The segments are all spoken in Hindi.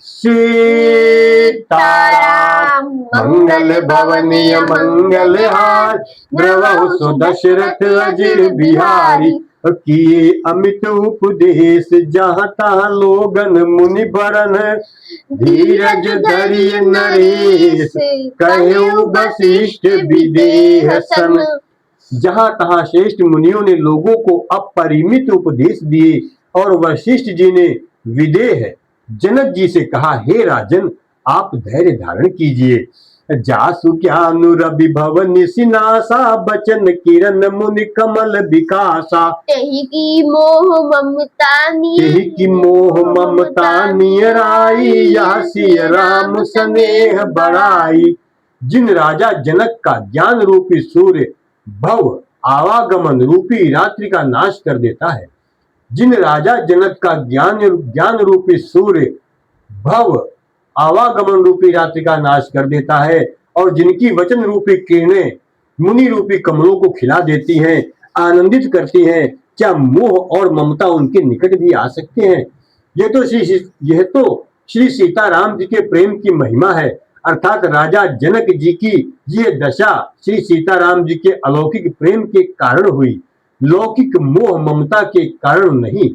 सीताराम मंगल भवनीय मंगल हार, द्रवहु सुदशरथ अजिर बिहारी। किए अमित उपदेश जहाँ तहाँ लोगन मुनि बरन, धीरज धरिय नरेश कहु वशिष्ठ विदेह सन। जहाँ तहाँ श्रेष्ठ मुनियों ने लोगों को अपरिमित उपदेश दिए और वशिष्ठ जी ने विदेह जनक जी से कहा, हे राजन, आप धैर्य धारण कीजिए। जासु ज्ञानु रवि भव निसिनासा, बचन किरण मुनि कमल विकासा। तेहि की मोह ममता नियराई, यासी राम स्नेह बड़ाई। जिन राजा जनक का ज्ञान रूपी सूर्य भव आवागमन रूपी रात्रि का नाश कर देता है, जिन राजा जनक का ज्ञान रूपी सूर्य भव आवागमन रूपी रात्रि का नाश कर देता है, और जिनकी वचन रूपी किरणें मुनि रूपी कमलों को खिला देती हैं, आनंदित करती हैं, क्या मोह और ममता उनके निकट भी आ सकते हैं? यह तो श्री सीताराम जी के प्रेम की महिमा है। अर्थात राजा जनक जी की ये दशा श्री सीताराम जी के अलौकिक प्रेम के कारण हुई, लौकिक मोह ममता के कारण नहीं।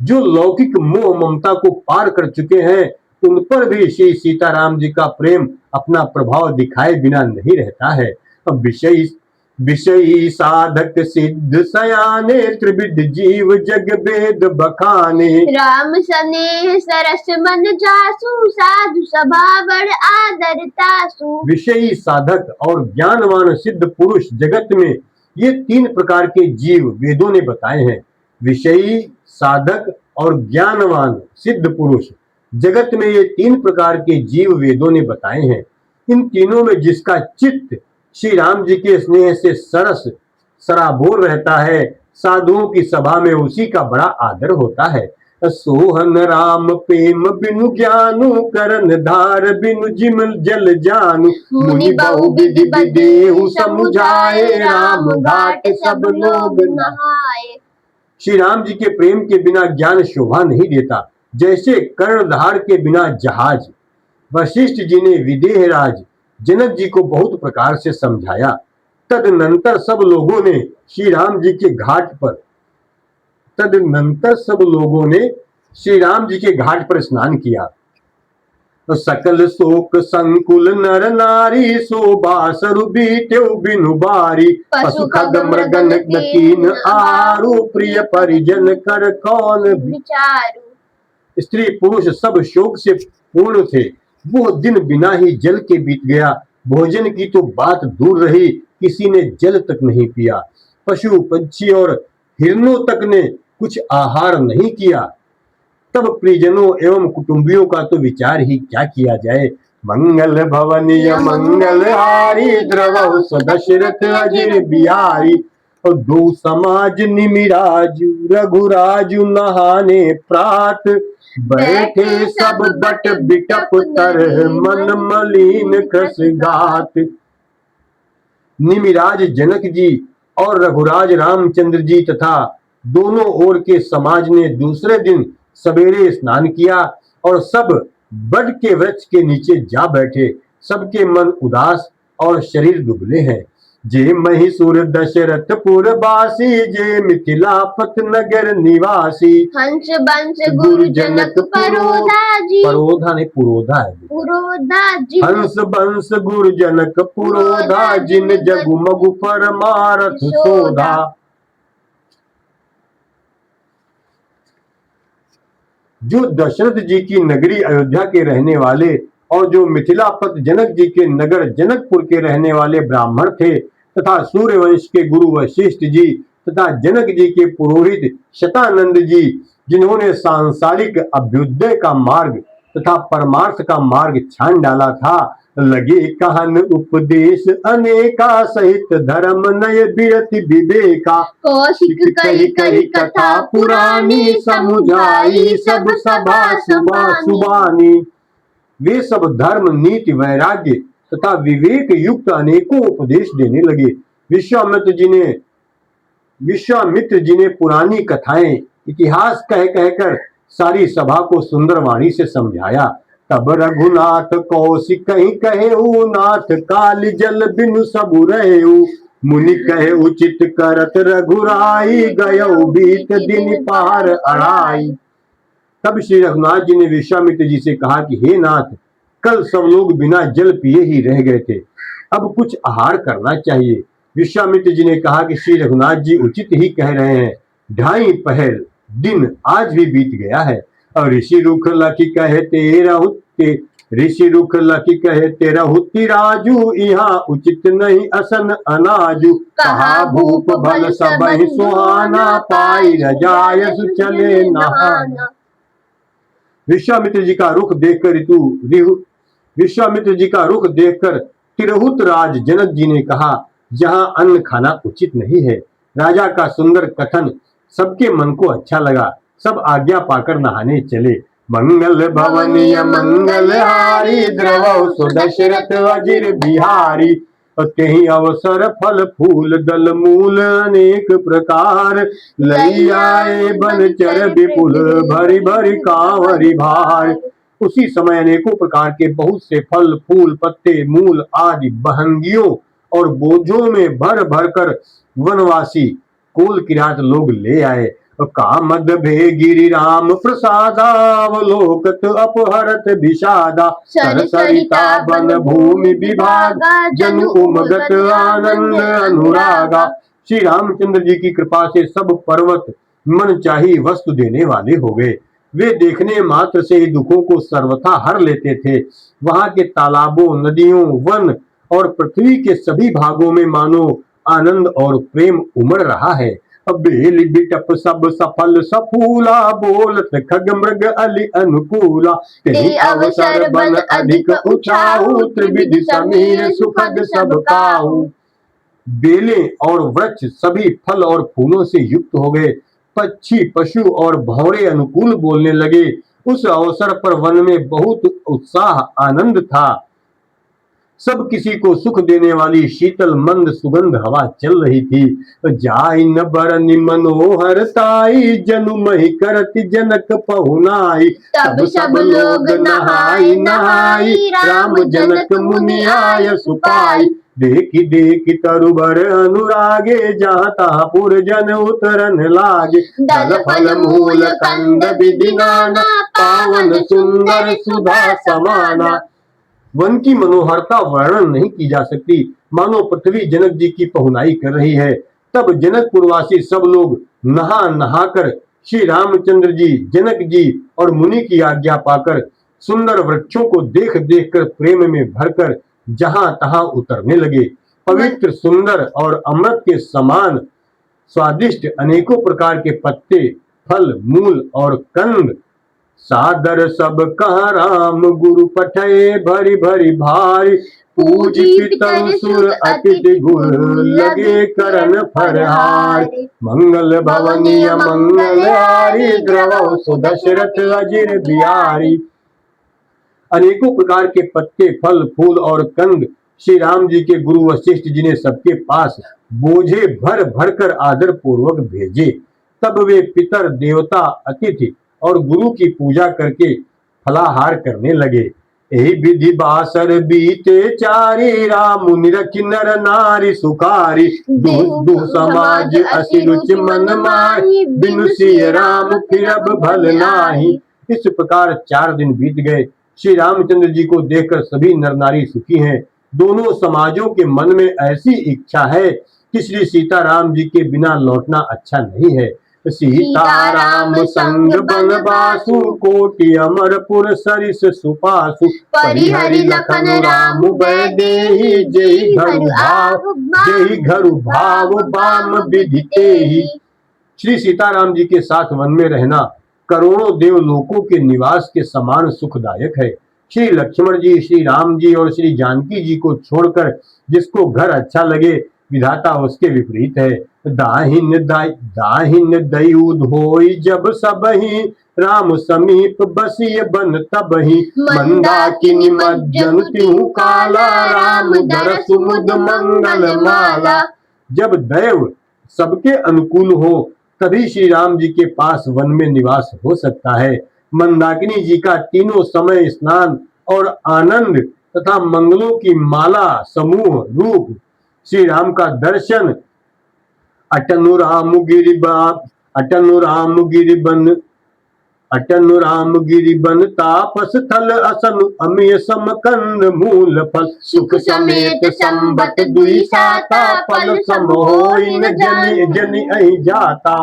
जो लौकिक मोह ममता को पार कर चुके हैं, उन पर भी श्री सीताराम जी का प्रेम अपना प्रभाव दिखाए बिना नहीं रहता है। अब विषयी साधक सिद्ध सयाने, त्रिविध जीव जग वेद बखाने। राम स्नेह सरस मन जासु, साधु सभा बड़ आदर तासु। विषयी साधक और ज्ञानवान सिद्ध पुरुष जगत में ये तीन प्रकार के जीव वेदों ने बताए हैं। विषयी साधक और ज्ञानवान सिद्ध पुरुष जगत में ये तीन प्रकार के जीव वेदों ने बताए हैं। इन तीनों में जिसका चित्त श्री राम जी के स्नेह से सरस सराबोर रहता है, साधुओं की सभा में उसी का बड़ा आदर होता है। सोहन राम प्रेम बिनु ज्ञानु, करन धार बिनु जिम जल जानू। मुनि बहु विधि विदेहु समुझाए, राम घाट सब लोग नहाए। श्री राम जी के प्रेम के बिना ज्ञान शोभा नहीं देता, जैसे कर्णधार के बिना जहाज। वशिष्ठ जी ने विदेहराज जनक जी को बहुत प्रकार से समझाया। तदनंतर सब लोगों ने श्री राम जी के घाट पर स्नान किया। तो सकल शोक संकुल नर नारी, शोभा बीतेउ बिनु बारी। पशु खग मृगन कीन आरु, प्रिय परिजन कर कौन विचारु। स्त्री पुरुष सब शोक से पूर्ण थे। वो दिन बिना ही जल के बीत गया। भोजन की तो बात दूर रही, किसी ने जल तक नहीं पिया। पशु पंछी और हिरणों तक ने कुछ आहार नहीं किया। तब परिजनों एवं कुटुंबियों का तो विचार ही क्या किया जाए। मंगल भवनीय मंगल हारी, द्रवहु सुदशरथ अजिर बिहारी। और दो समाज निमिराजु, रघुराजु नहाने प्रात। बैठे सब बट बिटप तर, मन मलिन कृस गात। निमिराज जनक जी और रघुराज रामचंद्र जी तथा दोनों ओर के समाज ने दूसरे दिन सवेरे स्नान किया और सब बट के वृक्ष के नीचे जा बैठे। सबके मन उदास और शरीर दुबले हैं। जे महिषूर दशरथपुर बासी, जे मिथिलापत नगर निवासी। हंस बंस गुरु जनक परोधा जी, परोधा नहीं पुरोधा है, पुरोधा जी। हंस बंस गुरु जनक पुरोधा, जिन जगुमगु परमारथ सोधा। जो दशरथ जी की नगरी अयोध्या के रहने वाले और जो मिथिलापत जनक जी के नगर जनकपुर के रहने वाले ब्राह्मण थे, तथा सूर्यवंश के गुरु वशिष्ठ जी तथा जनक जी के पुरोहित शतानंद जी, जिन्होंने सांसारिक अभ्युदय का मार्ग तथा परमार्थ का मार्ग छान डाला था, लगे कहन उपदेश अनेका, सहित धर्म नय बिरति विवेका। कौशिक कही कही कथा पुरानी, समुझाई सब सभा सुबानी। वे सब धर्म नीति वैराग्य तथा विवेक युक्त अनेकों उपदेश देने लगे। विश्वामित्र जी ने पुरानी कथाएं इतिहास कह कहकर सारी सभा को सुंदर वाणी से समझाया। तब रघुनाथ कौशिक कहीं कहे नाथ काल जल बिनु सबु रहे। मुनि कहे उचित करत रघुराई गयो बीत दिन पार अड़ाई। तब श्री रघुनाथ जी ने विश्वामित्र जी से कहा कि हे नाथ, कल सब लोग बिना जल पिए ही रह गए थे, अब कुछ आहार करना चाहिए। विश्वामित्र जी ने कहा कि श्री रघुनाथ जी उचित ही कह रहे हैं, 2.5 पहर दिन आज भी बीत गया है। और ऋषि रुख लखी कहते रहुते, ऋषि रुख लखी कहते रहुति राजू, यहाँ उचित नहीं असन अनाजू। कहा भूप भल सबहि सुहाना, पाई रजायस चले नहाना। विश्वामित्र जी का रुख देखकर तिरहुत राज जनक जी ने कहा, जहां अन्न खाना उचित नहीं है। राजा का सुंदर कथन सबके मन को अच्छा लगा। सब आज्ञा पाकर नहाने चले। मंगल भवनीय मंगल हारी, द्रवौ सुदशरथ अजिर बिहारी। तेहि अवसर फल फूल दल मूल अनेक प्रकार, लई आए बनचर विपुल भरी भरी कांवरी भार। उसी समय अनेकों प्रकार के बहुत से फल फूल पत्ते मूल आदि बहंगियों और बोझों में भर भर कर वनवासी कुल किरात लोग ले आए। कामद भे गिरि राम प्रसादावलोकत अपहरत विषादा। सरसरिता बन भूमि विभागा, जन उमगत आनंद अनुरागा। श्री रामचंद्र जी की कृपा से सब पर्वत मन चाही वस्तु देने वाले हो गए। वे देखने मात्र से ही दुखों को सर्वथा हर लेते थे। वहां के तालाबों, नदियों, वन और पृथ्वी के सभी भागों में मानो आनंद और प्रेम उमड़ रहा है। बेल बिटप सब सफल सफूला, बोलत खग मृग अली अनुकूला। तेहि अवसर बन अधिक उछाऊ, त्रिविध समीर सुखद सब काहू। बेलें और वृक्ष सभी फल और फूलों से युक्त हो गए। पक्षी, पशु और भौरे अनुकूल बोलने लगे। उस अवसर पर वन में बहुत उत्साह आनंद था। सब किसी को सुख देने वाली शीतल मंद सुगंध हवा चल रही थी। जाई न बरनि मनोहर ताई, जनु मही करति जनक पहुनाई। तब सब लोग नहाई नहाई, राम जनक मुनि आय सुपाई। देखी देखी तरुबर अनुरागे, जहाँ तहाँ पुरजन उतरन लागे। दल फल मूल कंद विधि नाना, पावन सुंदर सुधा समाना। वन की मनोहरता वर्णन नहीं की जा सकती, मानो पृथ्वी जनक जी की पहुनाई कर रही है। तब जनकपुरवासी सब लोग नहा नहाकर श्री रामचंद्र जी, जनक जी और मुनि की आज्ञा पाकर सुंदर वृक्षों को देख देख कर प्रेम में भरकर जहां तहां उतरने लगे। पवित्र, सुंदर और अमृत के समान स्वादिष्ट अनेकों प्रकार के पत्ते, फल, मूल और कंद सादर सब कहा राम गुरु पठे, भरी भरी भारी। पूज पितर सुर अतिथि गुर, लगे करन फरहार। मंगल भवनीय मंगल हारी, द्रवौ सुदशरथ अजिर बिहारी। अनेकों प्रकार के पत्ते, फल, फूल और कंद श्री राम जी के गुरु वशिष्ठ जी ने सबके पास बोझे भर भर कर आदर पूर्वक भेजे। तब वे पितर, देवता, अतिथि और गुरु की पूजा करके फलाहार करने लगे। यही विधि बासर बीते चारी, राम निरखि नर नारी सुखारी। दुह समाज असी रुचि मन माही, बिनु सिय राम फिर अब भल नाही। इस प्रकार 4 दिन बीत गए। श्री रामचंद्र जी को देखकर सभी नर नारी सुखी हैं। दोनों समाजों के मन में ऐसी इच्छा है कि श्री सीताराम जी के बिना लौटना अच्छा नहीं है। सीताराम संग बनवासु, कोटि अमरपुर सरिस सुपासु। परिहरि लखन राम बैदेहि, जेहि घरु भाव बाम विधि तेहि। श्री सीताराम जी के साथ वन में रहना करोड़ों देवलोकों के निवास के समान सुखदायक है। श्री लक्ष्मण जी, श्री राम जी और श्री जानकी जी को छोड़कर जिसको घर अच्छा लगे, विधाता उसके विपरीत है। दाहिन दयूद होई जब सबहि, राम समीप बसिय बन तबहि। मंदाकिनी मज्जन तिहु काला, राम दरस मुद मंगल माला। जब दैव सबके अनुकूल हो तभी श्री राम जी के पास वन में निवास हो सकता है। मंदाकिनी जी का तीनों समय स्नान और आनंद तथा मंगलों की माला समूह रूप श्री राम का दर्शन अटनु राम गिरि बन तापस थल असन अमिय समकंद मूल फल सुख समेत संबत दुई साता पल सम होई न जनि जनि अहि जाता।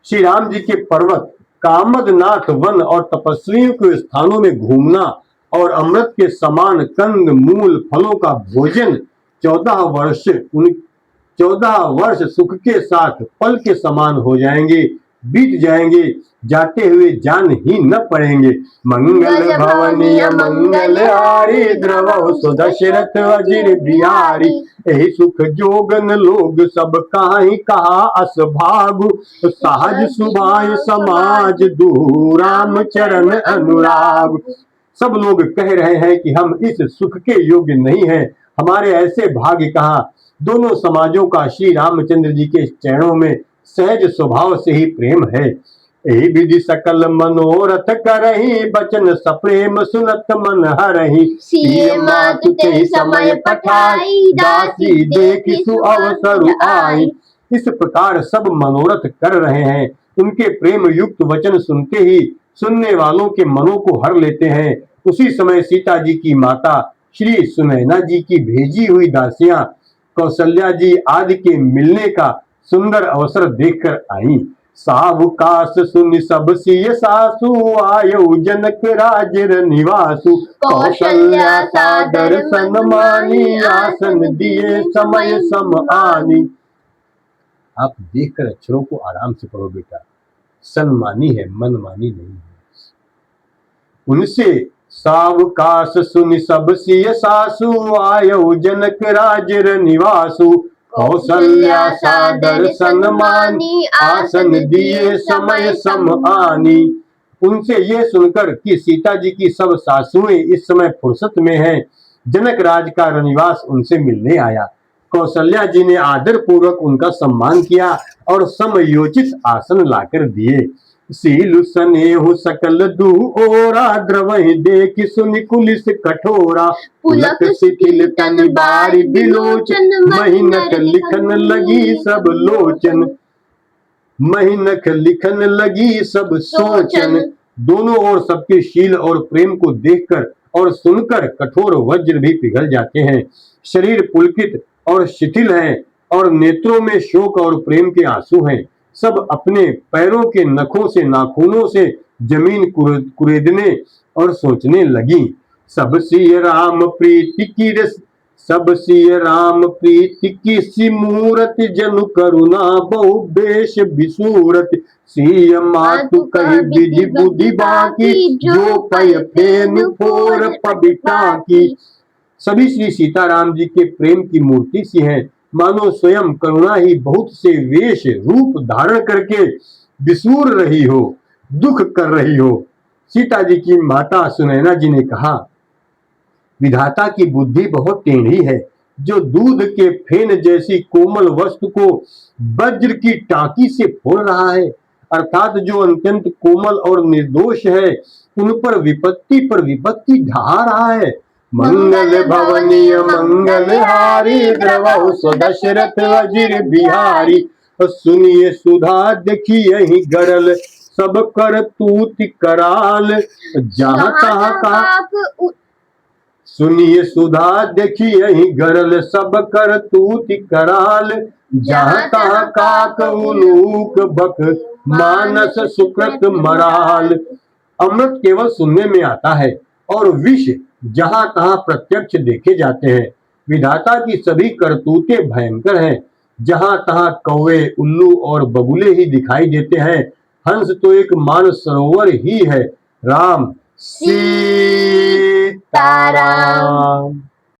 श्री राम जी के पर्वत कामदनाथ वन और तपस्वियों के स्थानों में घूमना और अमृत के समान कंद मूल फलों का भोजन 14 वर्ष सुख के साथ पल के समान हो जाएंगे, बीत जाएंगे, जाते हुए जान ही न पड़ेंगे। मंगल भवनीय मंगल हारी द्रवहु सुदशरथ अजिर बिहारी यही सुख जोगन लोग सब काहि कहा अस भागु सहज सुभाय समाज दू राम चरण अनुराग। सब लोग कह रहे हैं कि हम इस सुख के योग्य नहीं हैं, हमारे ऐसे भाग्य कहाँ। दोनों समाजों का श्री रामचंद्र जी के चरणों में सहज स्वभाव से ही प्रेम है। यही विधि सकल मनोरथ करही बचन सप्रेम सुनत मन हरही सिय मातु ते समय पठाई दासी देखि सुअवसर आई। इस प्रकार सब मनोरथ कर रहे हैं, उनके प्रेम युक्त वचन सुनते ही सुनने वालों के मनों को हर लेते हैं। उसी समय सीता जी की माता श्री सुनैना जी की भेजी हुई दासियां कौशल्या जी आदि के मिलने का सुंदर अवसर देखकर आई। सावकाश सुनि सब सिय सासु आयु जनक राजर निवासु कौशल्या सादर सन्मानी आसन दिए समय सम आनी। आप देखकर अक्षरों को आराम से पढ़ो बेटा, सन्मानी है, मनमानी नहीं है। उनसे सावकाश सुनि सब सिय सासु आयु जनक राजर निवासु कौशल्या सादर सन्मानी आसन दिए समय सम आनी। उनसे यह सुनकर कि सीता जी की सब सासुएं इस समय फुर्सत में हैं, जनक राज का निवास उनसे मिलने आया। कौशल्या जी ने आदर पूर्वक उनका सम्मान किया और समयोचित आसन लाकर दिए। सीलु सनेहु सकल दू ओरा द्रवहि देखि सुनि कुलिस कठोरा पुलक शिथिल तन बारी बिलोचन महिनक लिखन लगी सब लोचन महिनक लिखन लगी सब सोचन। दोनों ओर सबके शील और प्रेम को देखकर और सुनकर कठोर वज्र भी पिघल जाते हैं। शरीर पुलकित और शिथिल है और नेत्रों में शोक और प्रेम के आंसू हैं। सब अपने पैरों के नखों से नाखूनों से जमीन कुरेदने और सोचने लगी। सब सिय राम प्रीति की सी मूरत जनु करुणा बहु बेश बिसूरत सिय मातु कही विधि बुद्धि बाकी जो पय फेन फोर पबिटा की। सभी श्री सीताराम जी के प्रेम की मूर्ति सी हैं, मानो स्वयं करुणा ही बहुत से वेश रूप धारण करके विसूर रही हो, दुख कर रही हो। सीता जी की माता सुनैना जी ने कहा, विधाता की बुद्धि बहुत टेढ़ी है, जो दूध के फेन जैसी कोमल वस्तु को वज्र की टाकी से फोड़ रहा है, अर्थात जो अत्यंत कोमल और निर्दोष है, उन पर विपत्ति ढा रहा है। मंगल भवनीय मंगल हारी द्रवहु सुदशरथ अजिर बिहारी सुनिए सुधा देखिए गरल सब कर तूति कराल जहाँ तहाँ का सुनिए सुधा देखिए गरल सब कर तूति कराल जहाँ तहाँ काक उलूक बक मानस सुकृत मराल। अमृत केवल सुनने में आता है और विष जहां तहां प्रत्यक्ष देखे जाते हैं। विधाता की सभी करतूतें भयंकर हैं, जहां तहां कौवे उल्लू और बगुले ही दिखाई देते हैं। हंस तो एक मानसरोवर ही है। राम सीताराम।